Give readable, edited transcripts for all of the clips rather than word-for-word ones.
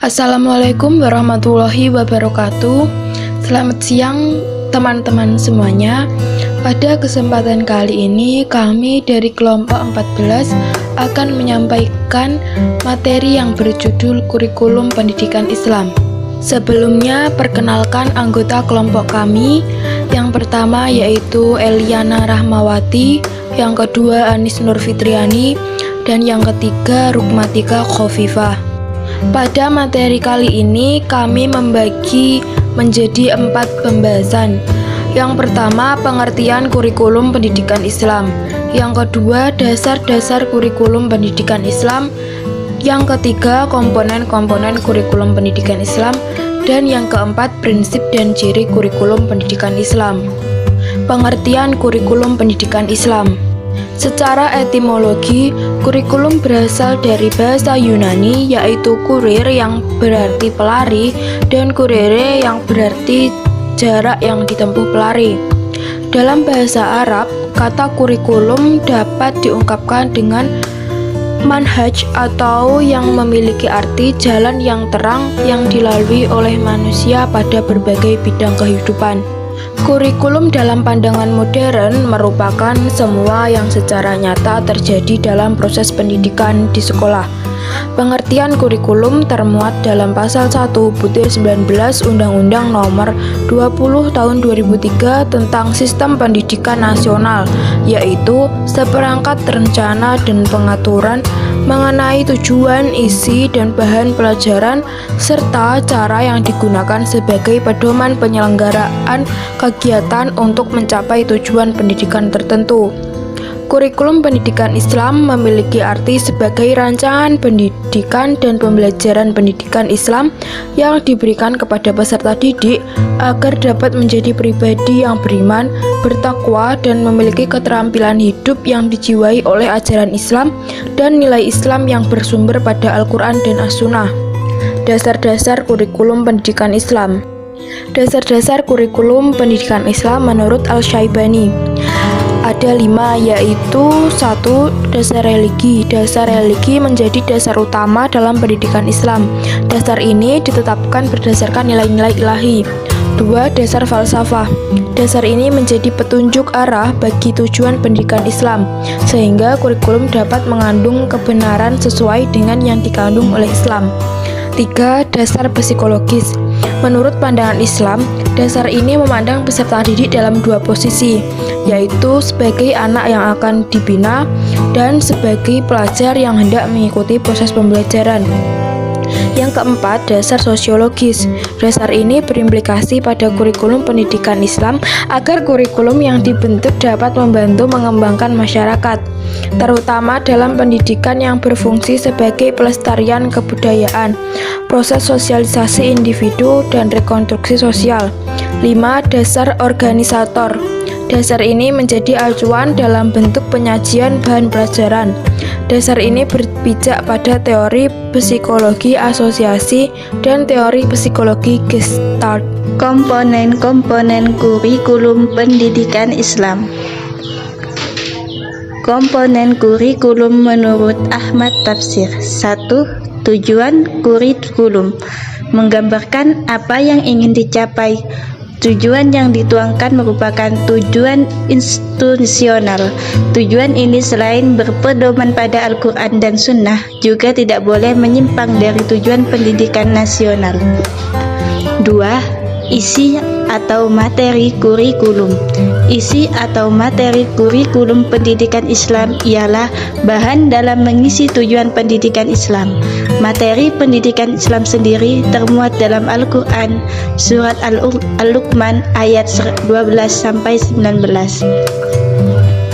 Assalamualaikum warahmatullahi wabarakatuh. Selamat siang teman-teman semuanya. Pada kesempatan kali ini kami dari kelompok 14 akan menyampaikan materi yang berjudul Kurikulum Pendidikan Islam. Sebelumnya perkenalkan anggota kelompok kami. Yang pertama yaitu Eliana Rahmawati, yang kedua Anis Nurfitriani, dan yang ketiga Rukmatika Khofifah. Pada materi kali ini kami membagi menjadi 4 pembahasan. Yang pertama, pengertian kurikulum pendidikan Islam. Yang kedua, dasar-dasar kurikulum pendidikan Islam. Yang ketiga, komponen-komponen kurikulum pendidikan Islam. Dan yang keempat, prinsip dan ciri kurikulum pendidikan Islam. Pengertian kurikulum pendidikan Islam. Secara etimologi, kurikulum berasal dari bahasa Yunani, yaitu kurir yang berarti pelari dan kurere yang berarti jarak yang ditempuh pelari. Dalam bahasa Arab, kata kurikulum dapat diungkapkan dengan manhaj atau yang memiliki arti jalan yang terang yang dilalui oleh manusia pada berbagai bidang kehidupan. Kurikulum dalam pandangan modern merupakan semua yang secara nyata terjadi dalam proses pendidikan di sekolah. Pengertian kurikulum termuat dalam pasal 1/19 Undang-Undang Nomor 20 Tahun 2003 tentang Sistem Pendidikan Nasional, yaitu seperangkat rencana dan pengaturan mengenai tujuan, isi, dan bahan pelajaran, serta cara yang digunakan sebagai pedoman penyelenggaraan kegiatan untuk mencapai tujuan pendidikan tertentu. Kurikulum pendidikan Islam memiliki arti sebagai rancangan pendidikan dan pembelajaran pendidikan Islam yang diberikan kepada peserta didik agar dapat menjadi pribadi yang beriman, bertakwa, dan memiliki keterampilan hidup yang dijiwai oleh ajaran Islam dan nilai Islam yang bersumber pada Al-Quran dan As-Sunnah. Dasar-dasar kurikulum pendidikan Islam. Dasar-dasar kurikulum pendidikan Islam menurut Al-Syaibani ada 5, yaitu 1. Dasar religi. Dasar religi menjadi dasar utama dalam pendidikan Islam. Dasar ini ditetapkan berdasarkan nilai-nilai ilahi. 2. Dasar falsafah. Dasar ini menjadi petunjuk arah bagi tujuan pendidikan Islam, sehingga kurikulum dapat mengandung kebenaran sesuai dengan yang dikandung oleh Islam. 3. Dasar psikologis. Menurut pandangan Islam, dasar ini memandang peserta didik dalam 2 posisi, yaitu sebagai anak yang akan dibina dan sebagai pelajar yang hendak mengikuti proses pembelajaran. Yang keempat, dasar sosiologis. Dasar ini berimplikasi pada kurikulum pendidikan Islam agar kurikulum yang dibentuk dapat membantu mengembangkan masyarakat, terutama dalam pendidikan yang berfungsi sebagai pelestarian kebudayaan, proses sosialisasi individu, dan rekonstruksi sosial. 5. Dasar organisator. Dasar ini menjadi acuan dalam bentuk penyajian bahan pelajaran. Dasar ini berpijak pada teori psikologi asosiasi dan teori psikologi Gestalt. Komponen-komponen kurikulum pendidikan Islam. Komponen kurikulum menurut Ahmad Tafsir. 1. Tujuan kurikulum menggambarkan apa yang ingin dicapai. Tujuan yang dituangkan merupakan tujuan institusional. Tujuan ini selain berpedoman pada Al-Quran dan Sunnah, juga tidak boleh menyimpang dari tujuan pendidikan nasional. 2. Isi atau materi kurikulum. Isi atau materi kurikulum pendidikan Islam ialah bahan dalam mengisi tujuan pendidikan Islam. Materi pendidikan Islam sendiri termuat dalam Al-Quran, surat Al-Luqman ayat 12-19.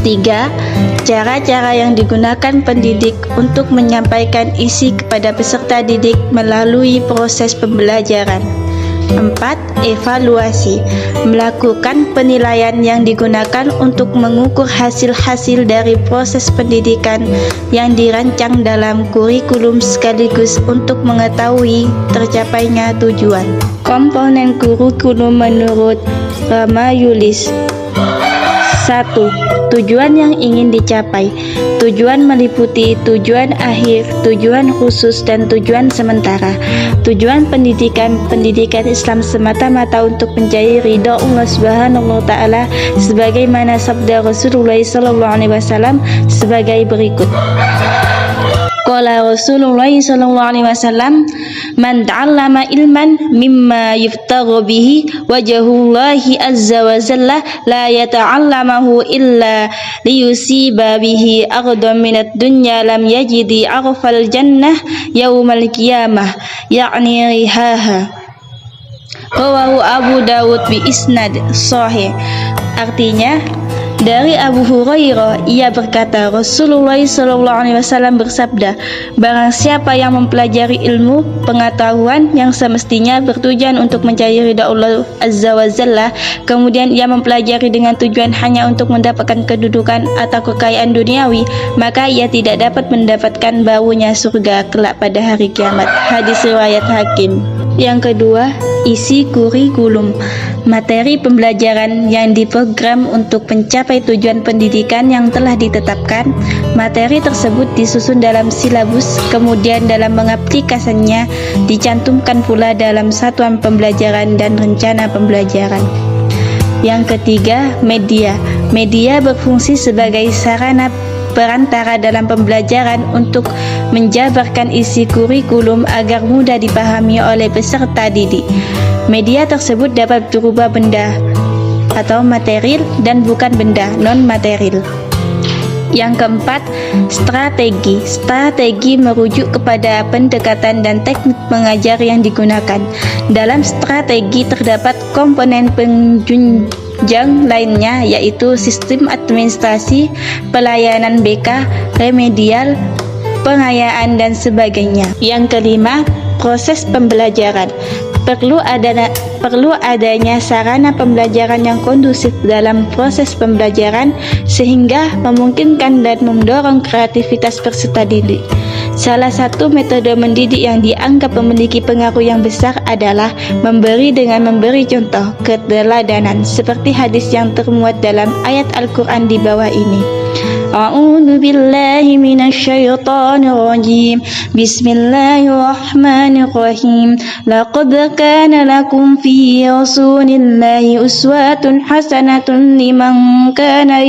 3. Cara-cara yang digunakan pendidik untuk menyampaikan isi kepada peserta didik melalui proses pembelajaran. 4. Evaluasi. Melakukan penilaian yang digunakan untuk mengukur hasil-hasil dari proses pendidikan yang dirancang dalam kurikulum sekaligus untuk mengetahui tercapainya tujuan. Komponen kurikulum menurut Ramayulis. 1. Tujuan yang ingin dicapai. Tujuan meliputi tujuan akhir, tujuan khusus, dan tujuan sementara. Tujuan pendidikan Islam semata-mata untuk mencari ridha Allah Subhanahu wa taala sebagaimana sabda Rasulullah SAW sebagai berikut. Qala Rasulullah SAW, man ta'allama ilman mimma yuftaghu bihi wajhullahi azza wa jalla la yata'allamahu illa liyusiba bihi aghdan minad dunya lam yajidi aghfal jannah yaumal qiyamah ya'ni rihaha. Rawahu Abu Dawud bi isnad sahih. Artinya, dari Abu Hurairah, ia berkata, Rasulullah SAW bersabda, barang siapa yang mempelajari ilmu pengetahuan yang semestinya bertujuan untuk mencari ridha Allah Azza wa Jalla, kemudian ia mempelajari dengan tujuan hanya untuk mendapatkan kedudukan atau kekayaan duniawi, maka ia tidak dapat mendapatkan baunya surga kelak pada hari kiamat. Hadis riwayat Hakim. Yang kedua, isi kurikulum. Materi pembelajaran yang diprogram untuk mencapai tujuan pendidikan yang telah ditetapkan. Materi tersebut disusun dalam silabus, kemudian dalam mengaplikasikannya dicantumkan pula dalam satuan pembelajaran dan rencana pembelajaran. Yang ketiga, media. Media berfungsi sebagai sarana perantara dalam pembelajaran untuk menjabarkan isi kurikulum agar mudah dipahami oleh peserta didik. Media tersebut dapat berupa benda atau material dan bukan benda non-material. Yang keempat, strategi. Strategi merujuk kepada pendekatan dan teknik mengajar yang digunakan. Dalam strategi terdapat komponen penunjang lainnya, yaitu sistem administrasi, pelayanan BK, remedial, pengayaan, dan sebagainya. Yang kelima, proses pembelajaran. Perlu adanya sarana pembelajaran yang kondusif dalam proses pembelajaran sehingga memungkinkan dan mendorong kreativitas peserta didik. Salah satu metode mendidik yang dianggap memiliki pengaruh yang besar adalah memberi dengan memberi contoh keteladanan, seperti hadis yang termuat dalam ayat Al-Quran di bawah ini. A'udzu billahi minasyaitonir rajim. Bismillahirrahmanirrahim. Laqad kana lakum fi rasulillahi uswatun hasanatun liman kana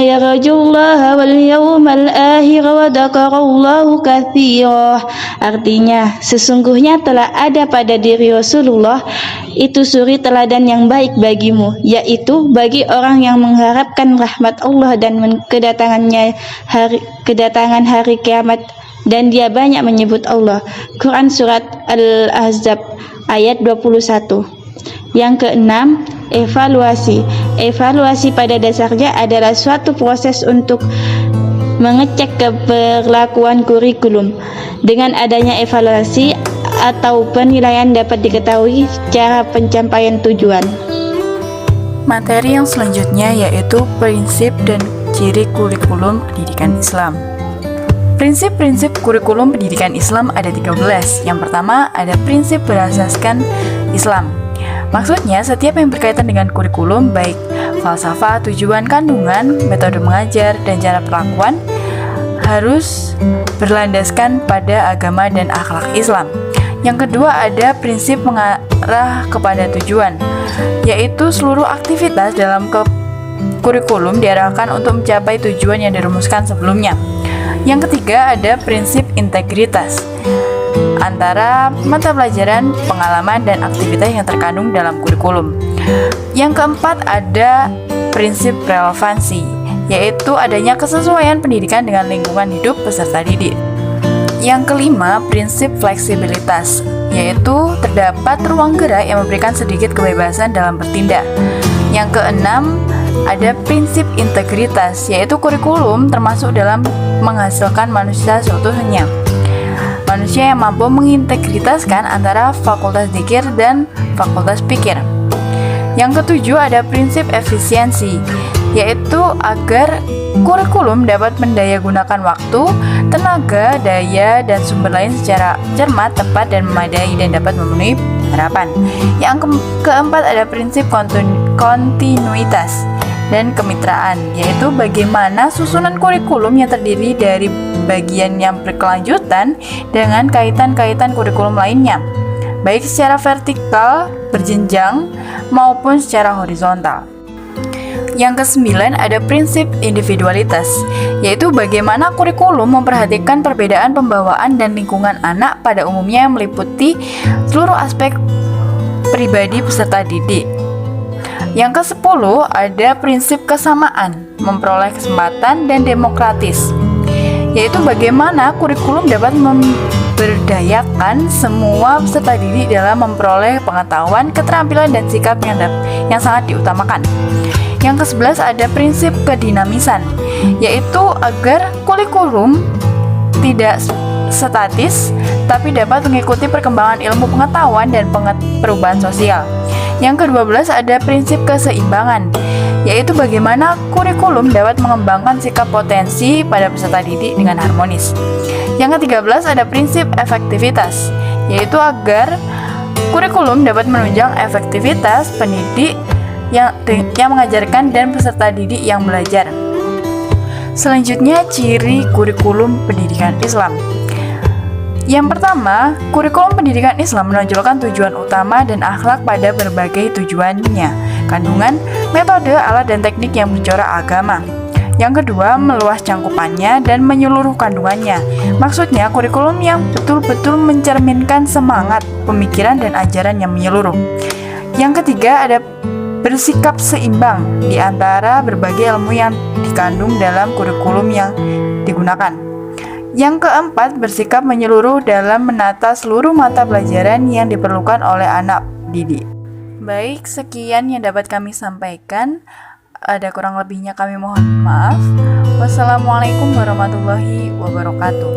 yarjullaha wal yawmal akhir wa dzakarallaha katsiran. Artinya, sesungguhnya telah ada pada diri Rasulullah itu suri teladan yang baik bagimu, yaitu bagi orang yang mengharapkan rahmat Allah dan kedatangan hari kiamat, dan dia banyak menyebut Allah. Quran Surat Al-Ahzab ayat 21. Yang keenam, evaluasi. Evaluasi pada dasarnya adalah suatu proses untuk mengecek keberlakuan kurikulum. Dengan adanya evaluasi atau penilaian dapat diketahui cara pencapaian tujuan. Materi yang selanjutnya yaitu prinsip dan ciri kurikulum pendidikan Islam. Prinsip-prinsip kurikulum pendidikan Islam ada 13. Yang pertama ada prinsip berasaskan Islam. Maksudnya, setiap yang berkaitan dengan kurikulum, baik falsafah, tujuan kandungan, metode mengajar, dan cara perlakuan, harus berlandaskan pada agama dan akhlak Islam. Yang kedua, ada prinsip mengarah kepada tujuan, yaitu seluruh aktivitas dalam kurikulum diarahkan untuk mencapai tujuan yang dirumuskan sebelumnya. Yang ketiga, ada prinsip integritas antara mata pelajaran, pengalaman, dan aktivitas yang terkandung dalam kurikulum. Yang keempat, ada prinsip relevansi, yaitu adanya kesesuaian pendidikan dengan lingkungan hidup peserta didik. Yang kelima, prinsip fleksibilitas, yaitu terdapat ruang gerak yang memberikan sedikit kebebasan dalam bertindak. Yang keenam, ada prinsip integritas, yaitu kurikulum termasuk dalam menghasilkan manusia seutuhnya. Manusia yang mampu mengintegritaskan antara fakultas dzikir dan fakultas pikir. Yang ketujuh, ada prinsip efisiensi, yaitu agar kurikulum dapat mendayagunakan waktu, tenaga, daya, dan sumber lain secara cermat, tepat, dan memadai, dan dapat memenuhi penerapan. Yang keempat ada prinsip kontinuitas dan kemitraan, yaitu bagaimana susunan kurikulum yang terdiri dari bagian yang berkelanjutan dengan kaitan-kaitan kurikulum lainnya, baik secara vertikal, berjenjang, maupun secara horizontal. Yang kesembilan ada prinsip individualitas, yaitu bagaimana kurikulum memperhatikan perbedaan pembawaan dan lingkungan anak pada umumnya yang meliputi seluruh aspek pribadi peserta didik. Yang ke-10 ada prinsip kesamaan, memperoleh kesempatan dan demokratis, yaitu bagaimana kurikulum dapat memberdayakan semua peserta didik dalam memperoleh pengetahuan, keterampilan, dan sikap yang sangat diutamakan. Yang ke-11 ada prinsip kedinamisan, yaitu agar kurikulum tidak statis, tapi dapat mengikuti perkembangan ilmu pengetahuan dan perubahan sosial. Yang ke-12 ada prinsip keseimbangan, yaitu bagaimana kurikulum dapat mengembangkan sikap potensi pada peserta didik dengan harmonis. Yang ke-13 ada prinsip efektivitas, yaitu agar kurikulum dapat menunjang efektivitas pendidik yang mengajarkan dan peserta didik yang belajar. Selanjutnya, ciri kurikulum pendidikan Islam. Yang pertama, kurikulum pendidikan Islam menonjolkan tujuan utama dan akhlak pada berbagai tujuannya, kandungan, metode, alat, dan teknik yang bercorak agama. Yang kedua, meluas cangkupannya dan menyeluruh kandungannya. Maksudnya, kurikulum yang betul-betul mencerminkan semangat, pemikiran, dan ajaran yang menyeluruh. Yang ketiga, ada bersikap seimbang di antara berbagai ilmu yang dikandung dalam kurikulum yang digunakan. Yang keempat, bersikap menyeluruh dalam menata seluruh mata pelajaran yang diperlukan oleh anak didik. Baik, sekian yang dapat kami sampaikan. Ada kurang lebihnya kami mohon maaf. Wassalamualaikum warahmatullahi wabarakatuh.